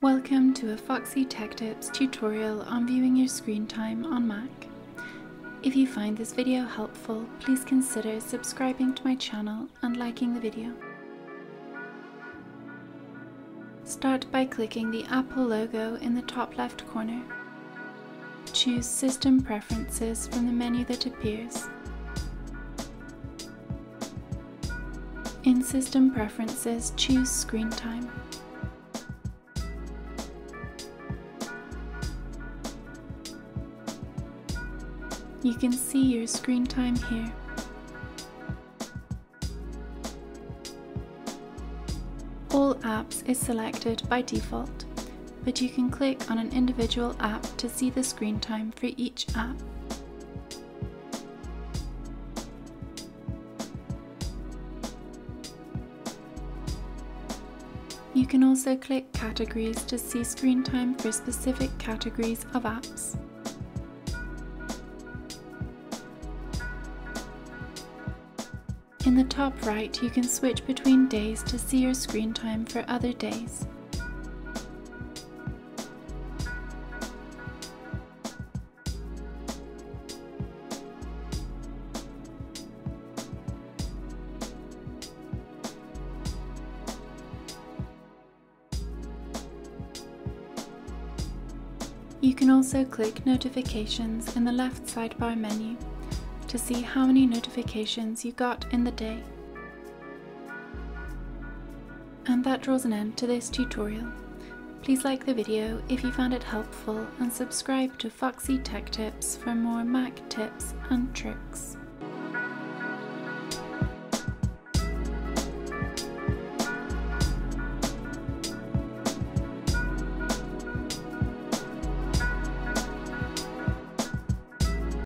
Welcome to a Foxy Tech Tips tutorial on viewing your screen time on Mac. If you find this video helpful, please consider subscribing to my channel and liking the video. Start by clicking the Apple logo in the top left corner. Choose System Preferences from the menu that appears. In System Preferences, choose Screen Time. You can see your screen time here. All apps is selected by default, but you can click on an individual app to see the screen time for each app. You can also click Categories to see screen time for specific categories of apps. In the top right, you can switch between days to see your screen time for other days. You can also click Notifications in the left sidebar menu to see how many notifications you got in the day. And that draws an end to this tutorial. Please like the video if you found it helpful and subscribe to Foxy Tech Tips for more Mac tips and tricks.